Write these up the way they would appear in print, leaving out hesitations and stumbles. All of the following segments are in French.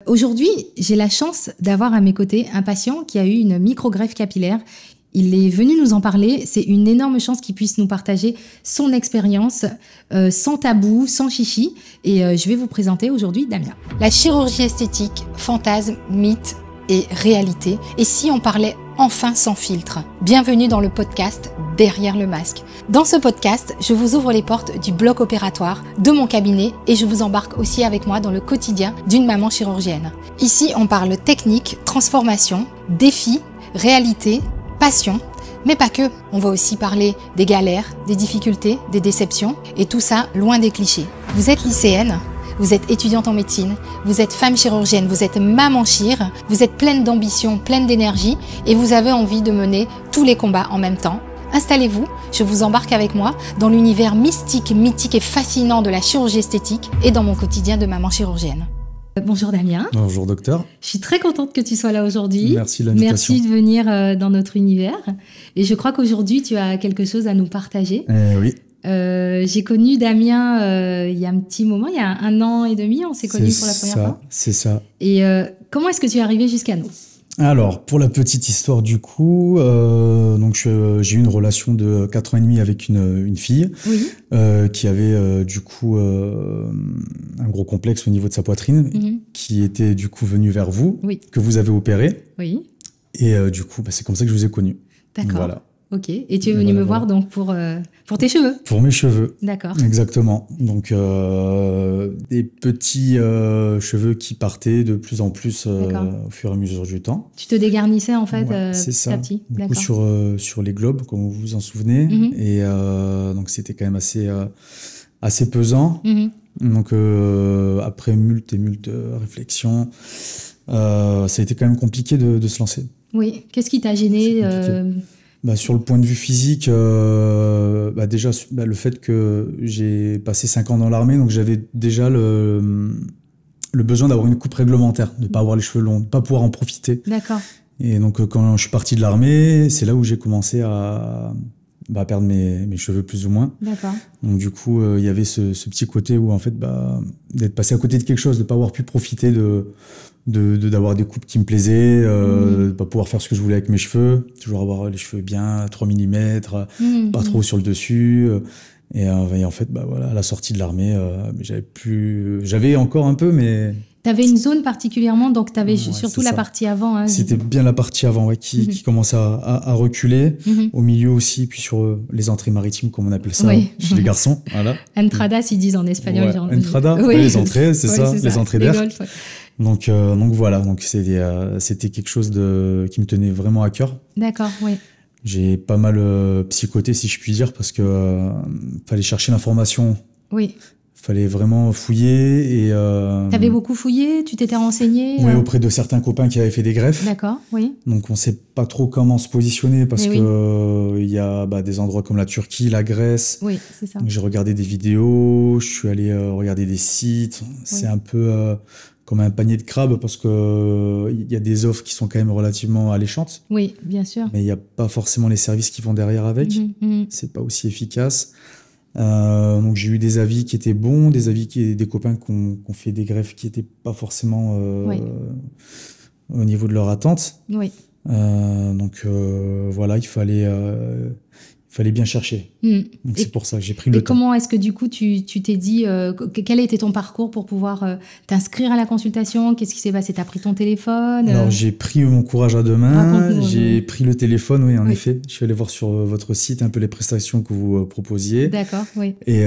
Aujourd'hui, j'ai la chance d'avoir à mes côtés un patient qui a eu une micro-greffe capillaire. Il est venu nous en parler. C'est une énorme chance qu'il puisse nous partager son expérience sans tabou, sans chichi. Et je vais vous présenter aujourd'hui Damien. La chirurgie esthétique, fantasme, mythe et réalité. Et si on parlait enfin sans filtre? Bienvenue dans le podcast Derrière le masque. Dans ce podcast, je vous ouvre les portes du bloc opératoire, de mon cabinet et je vous embarque aussi avec moi dans le quotidien d'une maman chirurgienne. Ici, on parle technique, transformation, défis, réalité, passion, mais pas que. On va aussi parler des galères, des difficultés, des déceptions et tout ça loin des clichés. Vous êtes lycéenne, vous êtes étudiante en médecine, vous êtes femme chirurgienne, vous êtes maman chir, vous êtes pleine d'ambition, pleine d'énergie et vous avez envie de mener tous les combats en même temps. Installez-vous, je vous embarque avec moi dans l'univers mystique, mythique et fascinant de la chirurgie esthétique et dans mon quotidien de maman chirurgienne. Bonjour Damien. Bonjour docteur. Je suis très contente que tu sois là aujourd'hui. Merci de l'invitation. Merci de venir dans notre univers. Et je crois qu'aujourd'hui, tu as quelque chose à nous partager. Oui. J'ai connu Damien il y a un petit moment, il y a 1 an et demi, on s'est connus pour la première fois. C'est ça. Et comment est-ce que tu es arrivé jusqu'à nous ? Alors, pour la petite histoire du coup, donc j'ai eu une relation de 4 ans et demi avec une fille qui avait du coup un gros complexe au niveau de sa poitrine, qui était du coup venue vers vous, que vous avez opéré. Oui. Et du coup, c'est comme ça que je vous ai connu. D'accord. Voilà. Ok. Et tu es venu me voir donc pour tes cheveux. Pour mes cheveux. D'accord. Exactement. Donc des petits cheveux qui partaient de plus en plus au fur et à mesure du temps. Tu te dégarnissais en fait c'est petit ça. à petit. Beaucoup sur les globes, comme vous vous en souvenez. Et donc c'était quand même assez pesant. Donc après moult réflexions, ça a été quand même compliqué de se lancer. Oui. Qu'est-ce qui t'a gêné sur le point de vue physique, déjà le fait que j'ai passé 5 ans dans l'armée, donc j'avais déjà le besoin d'avoir une coupe réglementaire, de ne pas avoir les cheveux longs, de ne pas pouvoir en profiter. D'accord. Et donc quand je suis parti de l'armée, c'est là où j'ai commencé à perdre mes cheveux plus ou moins. D'accord. Donc du coup, il y avait ce petit côté où en fait, d'être passé à côté de quelque chose, de ne pas avoir pu profiter d'avoir des coupes qui me plaisaient, de pas pouvoir faire ce que je voulais avec mes cheveux, toujours avoir les cheveux bien, 3 mm, pas trop sur le dessus. Et en fait, à la sortie de l'armée, j'avais encore un peu, mais... T'avais une zone particulièrement, donc t'avais surtout la partie avant. Hein, c'était bien la partie avant, qui commençait à reculer, au milieu aussi, puis sur les entrées maritimes, comme on appelle ça, chez les garçons. Voilà. Entradas, ils disent en espagnol. Entrada, les entrées, c'est ça, les entrées d'air. Donc voilà, donc c'était quelque chose qui me tenait vraiment à cœur. D'accord, oui. J'ai pas mal psychoté, si je puis dire, parce que fallait chercher l'information. Oui. Fallait vraiment fouiller et... T'avais beaucoup fouillé? Tu t'étais renseigné? Oui, auprès de certains copains qui avaient fait des greffes. D'accord, oui. Donc on sait pas trop comment se positionner parce que il y a des endroits comme la Turquie, la Grèce. Oui, c'est ça. Donc j'ai regardé des vidéos, je suis allé regarder des sites. C'est un peu comme un panier de crabes parce que il y a des offres qui sont quand même relativement alléchantes. Oui, bien sûr. Mais il n'y a pas forcément les services qui vont derrière avec. C'est pas aussi efficace. Donc j'ai eu des avis qui étaient bons, des copains qui ont fait des greffes qui n'étaient pas forcément au niveau de leur attente. Oui. Donc voilà, il fallait bien chercher. Donc c'est pour ça que j'ai pris le temps. Et comment est-ce que du coup tu t'es dit, quel était ton parcours pour pouvoir t'inscrire à la consultation? Qu'est-ce qui s'est passé? T'as pris ton téléphone? Alors j'ai pris mon courage à deux mains, j'ai pris le téléphone, oui en effet. Je suis allé voir sur votre site un peu les prestations que vous proposiez. D'accord, oui. Et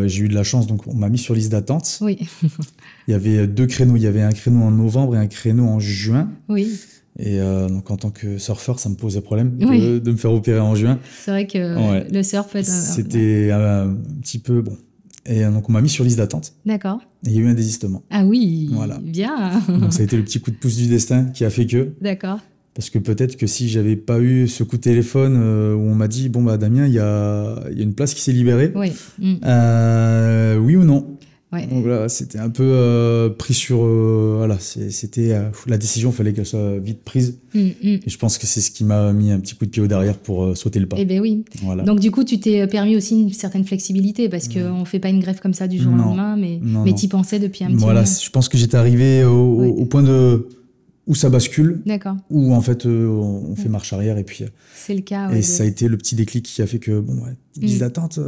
j'ai eu de la chance, donc on m'a mis sur liste d'attente. Oui. Il y avait 2 créneaux, il y avait un créneau en novembre et un créneau en juin. Oui. Et donc en tant que surfeur, ça me posait problème de me faire opérer en juin. C'est vrai que le surf peut être... C'était un petit peu bon. Et donc on m'a mis sur liste d'attente. D'accord. Et il y a eu un désistement. Ah oui, voilà. Bien. Donc ça a été le petit coup de pouce du destin qui a fait que... D'accord. Parce que peut-être que si j'avais pas eu ce coup de téléphone où on m'a dit, Damien, il y a une place qui s'est libérée. Oui. Oui ou non? Ouais. Donc là, c'était un peu pris sur... voilà, c'était la décision, il fallait qu'elle soit vite prise. Et je pense que c'est ce qui m'a mis un petit coup de pied au derrière pour sauter le pas. Eh bien oui. Voilà. Donc du coup, tu t'es permis aussi une certaine flexibilité parce qu'on ne fait pas une greffe comme ça du jour au lendemain, mais tu y pensais depuis un petit moment. Voilà, je pense que j'étais arrivé au point où ça bascule, où en fait on fait marche arrière et puis c'est le cas. Et ça a été le petit déclic qui a fait que liste d'attente,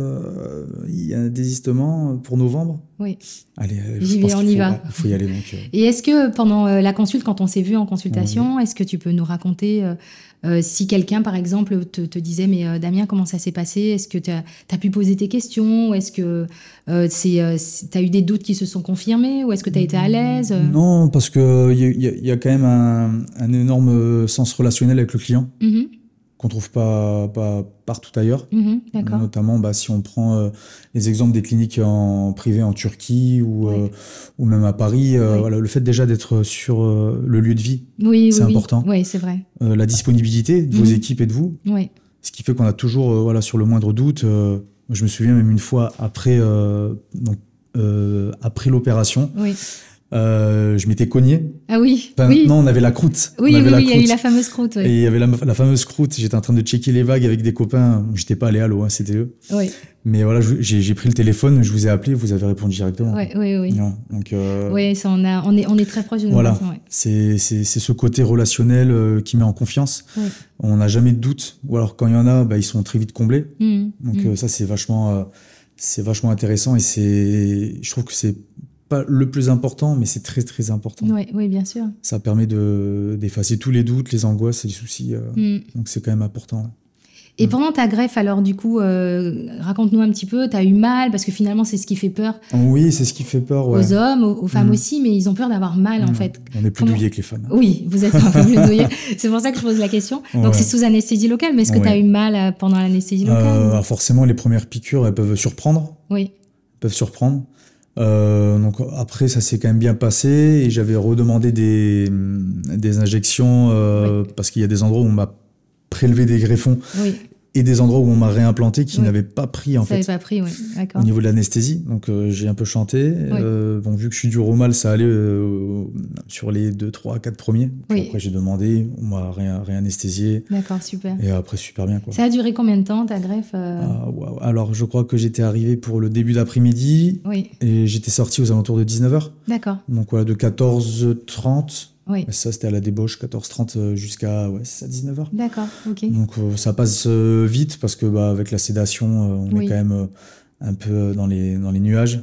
il y a un désistement pour novembre. Oui. Allez, j'y vais, on y va. Il faut y aller donc. Et est-ce que pendant la consulte, quand on s'est vu en consultation, est-ce que tu peux nous raconter si quelqu'un, par exemple, te disait mais Damien, comment ça s'est passé? Est-ce que tu as pu poser tes questions? Est-ce que tu as eu des doutes qui se sont confirmés? Ou est-ce que tu as été à l'aise? Non, parce qu'il y a quand même un énorme sens relationnel avec le client qu'on ne trouve pas partout ailleurs. Notamment si on prend les exemples des cliniques en privé en Turquie ou même à Paris. Voilà, le fait déjà d'être sur le lieu de vie, c'est important. Oui, c'est vrai. La disponibilité de vos équipes et de vous. Ce qui fait qu'on a toujours, sur le moindre doute, je me souviens même une fois après l'opération, je m'étais cogné. Ah oui, Non, on avait la croûte. Oui, il y a eu la fameuse croûte. Et il y avait la fameuse croûte. J'étais en train de checker les vagues avec des copains. J'étais pas allé à l'eau, c'était eux. Oui. Mais voilà, j'ai pris le téléphone, je vous ai appelé, vous avez répondu directement. Oui. Non, donc, ça, on est très proche de nos patients. C'est ce côté relationnel qui met en confiance. On n'a jamais de doute. Ou alors quand il y en a, ils sont très vite comblés. Donc ça, c'est vachement intéressant. Et je trouve que c'est pas le plus important, mais c'est très très important. Oui, bien sûr. Ça permet d'effacer tous les doutes, les angoisses et les soucis. Donc c'est quand même important. Et pendant ta greffe, alors du coup, raconte-nous un petit peu, t'as eu mal, parce que finalement c'est ce qui fait peur. Oui, c'est ce qui fait peur. Aux hommes, aux femmes aussi, mais ils ont peur d'avoir mal en fait. On est plus douillés que les femmes. Oui, vous êtes un peu plus douillés. C'est pour ça que je pose la question. Donc c'est sous anesthésie locale, mais est-ce que t'as eu mal pendant l'anesthésie locale alors forcément, les premières piqûres, elles peuvent surprendre. Oui. Elles peuvent surprendre. Donc après, ça s'est quand même bien passé et j'avais redemandé des injections parce qu'il y a des endroits où on m'a prélevé des greffons et des endroits où on m'a réimplanté qui n'avaient pas pris en fait. Ça n'avait pas pris, d'accord. Au niveau de l'anesthésie, donc j'ai un peu chanté. Bon, vu que je suis dur au mal, ça allait sur les 2, 3, 4 premiers. Puis après j'ai demandé, on m'a réanesthésié. D'accord, super. Et après super bien quoi. Ça a duré combien de temps ta greffe wow. Alors je crois que j'étais arrivé pour le début d'après-midi et j'étais sorti aux alentours de 19h. D'accord. Donc voilà, de 14h30. Ça, c'était à la débauche, 14h30 jusqu'à 19h. D'accord, ok. Donc ça passe vite parce que avec la sédation, on est quand même un peu dans les nuages.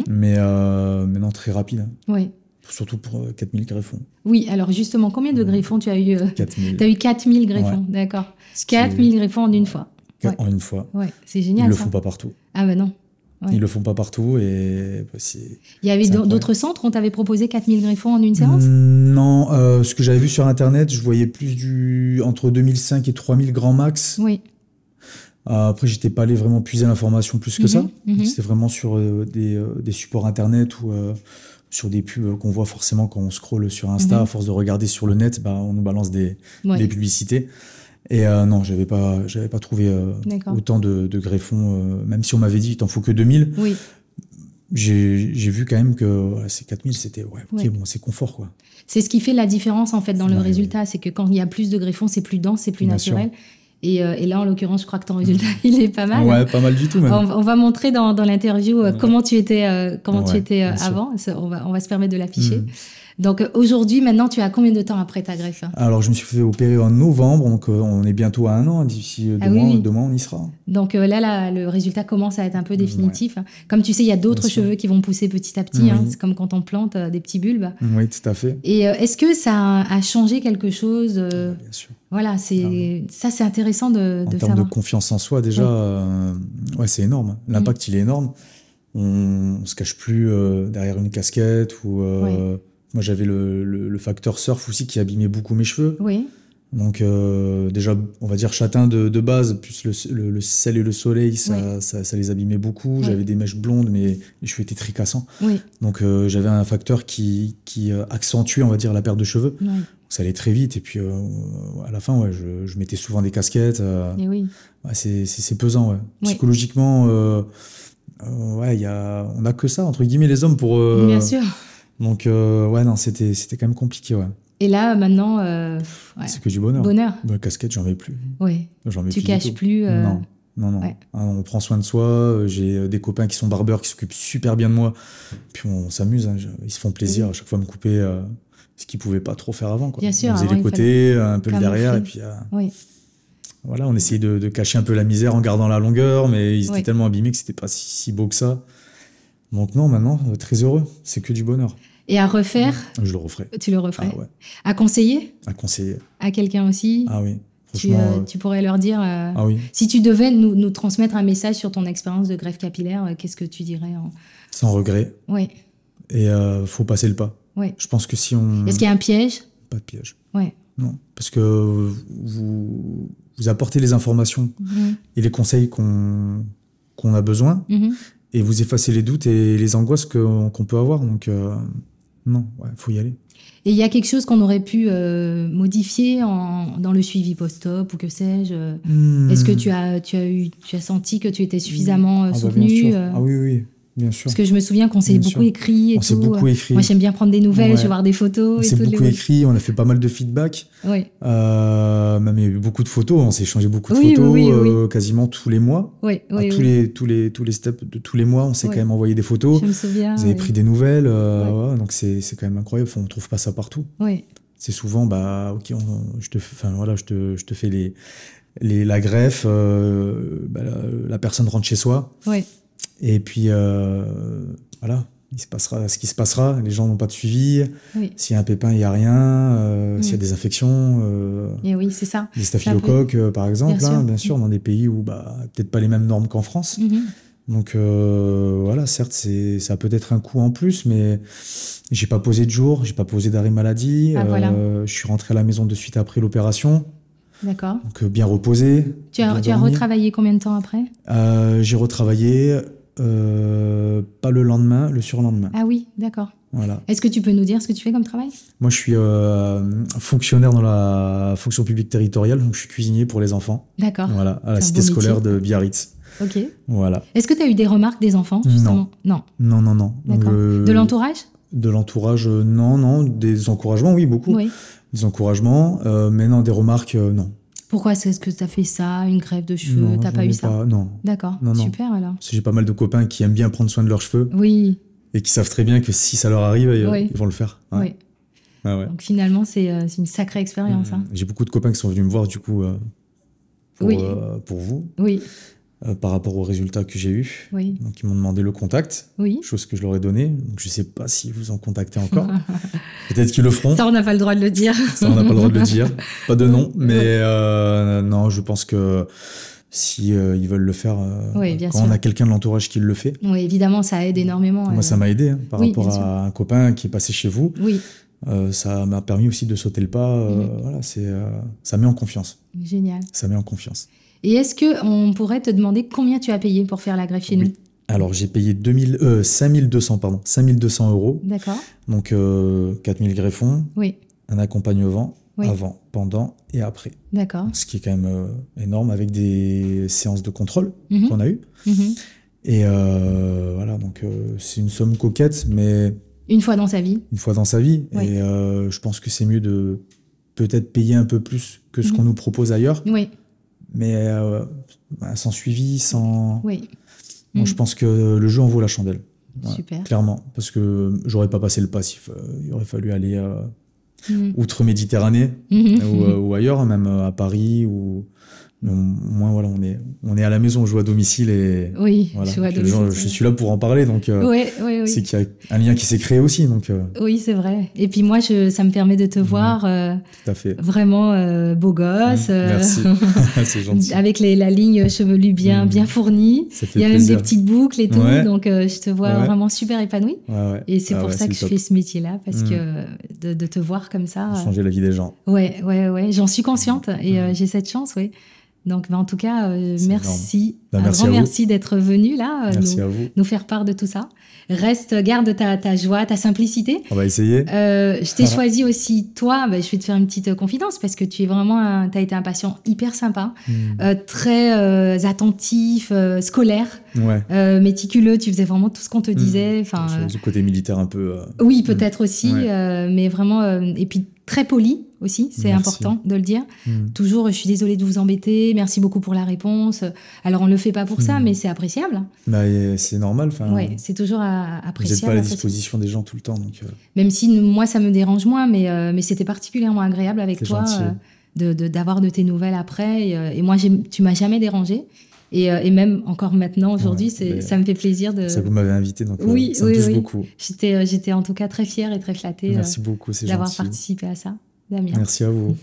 Mais non, très rapide. Oui. Surtout pour 4000 greffons. Oui, alors justement, combien de greffons tu as eu 4000. Tu as eu 4000 greffons, d'accord. 4000 greffons en une fois. En une fois. Ouais, c'est génial. Ils le font pas partout. Ah non. Ils le font pas partout et il y avait d'autres centres, on t'avait proposé 4000 greffons en une séance? Non, ce que j'avais vu sur internet, je voyais plus entre 2005 et 3000 grand max. Oui. Après, j'étais pas allé vraiment puiser l'information plus que ça. C'était vraiment sur des supports internet ou sur des pubs qu'on voit forcément quand on scrolle sur Insta. À force de regarder sur le net, on nous balance des publicités. Et non, j'avais pas trouvé autant de greffons, même si on m'avait dit il t'en faut que 2000. Oui. J'ai vu quand même que ces 4000, c'était bon, c'est confort quoi. C'est ce qui fait la différence en fait dans le résultat, c'est que quand il y a plus de greffons, c'est plus dense, c'est plus naturel. Et là, en l'occurrence, je crois que ton résultat, il est pas mal. Ouais, pas mal du tout même. On va montrer dans l'interview comment tu étais avant. On va se permettre de l'afficher. Donc aujourd'hui, maintenant, tu as combien de temps après ta greffe? Alors, je me suis fait opérer en novembre, donc on est bientôt à 1 an. D'ici 2 mois, on y sera. Donc là, le résultat commence à être un peu définitif. Comme tu sais, il y a d'autres cheveux qui vont pousser petit à petit. C'est comme quand on plante des petits bulbes. Oui, tout à fait. Et est-ce que ça a changé quelque chose Bien sûr. Voilà, ça c'est intéressant de savoir. En termes de confiance en soi, déjà, c'est énorme. L'impact, il est énorme. On ne se cache plus derrière une casquette ou... Moi, j'avais le facteur surf aussi qui abîmait beaucoup mes cheveux. Oui. Donc, déjà, on va dire châtain de base, plus le sel et le soleil, ça les abîmait beaucoup. J'avais des mèches blondes, mais les cheveux étaient très cassants. Oui. Donc, j'avais un facteur qui accentuait, on va dire, la perte de cheveux. Oui. Ça allait très vite. Et puis, à la fin, je mettais souvent des casquettes. Et oui. C'est pesant, Psychologiquement... Ouais, on a que ça, entre guillemets, les hommes pour... Bien sûr. Donc, ouais, non, c'était quand même compliqué, ouais. Et là, maintenant... ouais. C'est que du bonheur. La casquette, j'en mets plus. Oui. Tu caches plus... Non. Ouais. On prend soin de soi. J'ai des copains qui sont barbeurs, qui s'occupent super bien de moi. Puis on s'amuse. Hein. Ils se font plaisir à chaque fois me couper ce qu'ils pouvaient pas trop faire avant. Quoi. Bien sûr. On faisait les côtés, un peu le derrière. Et puis, oui. Voilà, on essayait de cacher un peu la misère en gardant la longueur. Mais ils étaient tellement abîmés que c'était pas si beau que ça. Donc non, maintenant, très heureux. C'est que du bonheur. Et à refaire? Je le referai. Tu le referais? Ah, ouais. À conseiller? À conseiller. À quelqu'un aussi? Ah oui. Tu pourrais leur dire, ah oui. Si tu devais nous transmettre un message sur ton expérience de greffe capillaire, qu'est-ce que tu dirais Sans regret. Oui. Et faut passer le pas. Oui. Je pense que si on... Est-ce qu'il y a un piège? Pas de piège. Oui. Non, parce que vous apportez les informations et les conseils qu'on a besoin et vous effacez les doutes et les angoisses qu'on peut avoir. Donc, non, faut y aller. Et il y a quelque chose qu'on aurait pu modifier dans le suivi post-op ou que sais-je Est-ce que tu as senti que tu étais suffisamment soutenu bien sûr. Ah oui, bien sûr. Parce que je me souviens qu'on s'est beaucoup écrit. S'est beaucoup écrit. Moi, j'aime bien prendre des nouvelles, je vais voir des photos. On s'est beaucoup écrit, on a fait pas mal de feedback. Oui. Même il y a eu beaucoup de photos, on s'est échangé beaucoup de photos quasiment tous les mois. Oui. Tous les steps de tous les mois, on s'est quand même envoyé des photos. Je me souviens. Vous avez pris des nouvelles. Donc c'est quand même incroyable. On ne trouve pas ça partout. Oui. C'est souvent, ok, je te fais la greffe, la personne rentre chez soi. Oui. Et puis, voilà, il se passera ce qui se passera. Les gens n'ont pas de suivi. Oui. S'il y a un pépin, il n'y a rien. S'il y a des infections. Et oui, c'est ça. Des staphylocoques, par exemple, bien sûr, dans des pays où peut-être pas les mêmes normes qu'en France. Donc, voilà, certes, ça peut être un coût en plus, mais j'ai pas posé de jour, j'ai pas posé d'arrêt maladie. Voilà. Je suis rentré à la maison de suite après l'opération. D'accord. Donc, bien reposé. Tu as retravaillé combien de temps après? J'ai retravaillé pas le lendemain, le surlendemain. Ah oui, d'accord. Voilà. Est-ce que tu peux nous dire ce que tu fais comme travail? Moi, je suis fonctionnaire dans la fonction publique territoriale, donc je suis cuisinier pour les enfants. D'accord. Voilà, à la cité scolaire de Biarritz. Ok. Voilà. Est-ce que tu as eu des remarques des enfants, justement? Non. D'accord. De l'entourage? De l'entourage, non. Des encouragements, oui, beaucoup. Oui. Des encouragements, mais non, des remarques, non. Pourquoi est-ce que tu as fait ça, une greffe de cheveux? T'as pas eu ça? Non. D'accord, super alors. Parce que j'ai pas mal de copains qui aiment bien prendre soin de leurs cheveux. Oui. Et qui savent très bien que si ça leur arrive, ils vont le faire. Ouais. Oui. Ah ouais. Donc finalement, c'est une sacrée expérience. J'ai beaucoup de copains qui sont venus me voir du coup pour vous. Oui. Par rapport aux résultats que j'ai eus. Oui. Donc, ils m'ont demandé le contact, chose que je leur ai donnée. Donc, je ne sais pas s'ils vous ont contacté encore. Peut-être qu'ils le feront. Ça, on n'a pas le droit de le dire. Ça, on n'a pas le droit de le dire. Pas de nom, mais non, je pense que si ils veulent le faire, quand on a quelqu'un de l'entourage qui le fait. Oui, évidemment, ça aide énormément. Moi, ça m'a aidé par rapport à un copain qui est passé chez vous. Oui. Ça m'a permis aussi de sauter le pas. Voilà, ça met en confiance. Génial. Ça met en confiance. Et est-ce qu'on pourrait te demander combien tu as payé pour faire la greffe chez nous? Alors, j'ai payé 5200 €. D'accord. Donc, 4000 greffons. Oui. Un accompagnement avant, pendant et après. D'accord. Ce qui est quand même énorme avec des séances de contrôle qu'on a eues. Et voilà, donc c'est une somme coquette, mais... Une fois dans sa vie. Une fois dans sa vie. Oui. Et je pense que c'est mieux de peut-être payer un peu plus que ce qu'on nous propose ailleurs. Oui. Mais sans suivi, sans... Oui. Bon, je pense que le jeu en vaut la chandelle. Ouais, super. Clairement. Parce que j'aurais pas passé le passif. Il aurait fallu aller outre-Méditerranée ou ailleurs, même à Paris. Au moins, voilà, on est à la maison, on joue à domicile. Et voilà, je joue à domicile. Je suis là pour en parler. Donc, oui. C'est qu'il y a un lien qui s'est créé aussi. Donc, oui, c'est vrai. Et puis moi, ça me permet de te voir tout à fait. vraiment beau gosse. Merci, c'est gentil. Avec la ligne chevelu bien fournie. Il y a même des petites boucles et tout. Donc, je te vois vraiment super épanouie. Ouais. Et c'est pour ça que je fais ce métier-là, parce que de te voir comme ça... Changer la vie des gens. Ouais. J'en suis consciente et j'ai cette chance, oui. Donc, en tout cas, merci. Un grand merci d'être venu là, nous faire part de tout ça. Garde ta joie, ta simplicité. On va essayer. Je t'ai choisi aussi, toi, je vais te faire une petite confidence parce que tu es vraiment, t'as été un patient hyper sympa, très attentif, scolaire. méticuleux, tu faisais vraiment tout ce qu'on te disait. Le côté militaire un peu... Oui, peut-être aussi, mais vraiment... et puis très poli aussi, c'est important de le dire. Toujours, je suis désolée de vous embêter, merci beaucoup pour la réponse. Alors, on ne le fait pas pour ça, mais c'est appréciable. C'est normal. Oui, c'est toujours appréciable. Vous n'êtes pas à la disposition des gens tout le temps. Donc, même si moi, ça me dérange moins, mais c'était particulièrement agréable avec toi d'avoir de tes nouvelles après. Et moi, tu m'as jamais dérangée. Et même encore maintenant, aujourd'hui, ça me fait plaisir de... Ça, vous m'avez invité, donc ça me touche beaucoup. J'étais en tout cas très fière et très flattée Merci beaucoup, c'est d'avoir gentil. participé à ça. Damien. Merci à vous.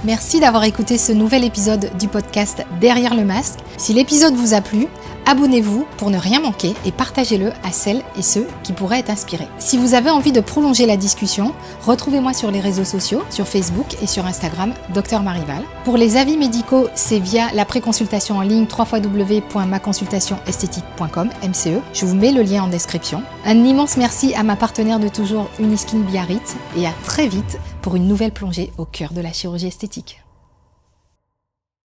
Merci d'avoir écouté ce nouvel épisode du podcast Derrière le masque. Si l'épisode vous a plu, abonnez-vous pour ne rien manquer et partagez-le à celles et ceux qui pourraient être inspirés. Si vous avez envie de prolonger la discussion, retrouvez-moi sur les réseaux sociaux, sur Facebook et sur Instagram, Dr Marival. Pour les avis médicaux, c'est via la préconsultation en ligne www.maconsultationesthétique.com, MCE. Je vous mets le lien en description. Un immense merci à ma partenaire de toujours, Uniskin Biarritz, et à très vite pour une nouvelle plongée au cœur de la chirurgie esthétique.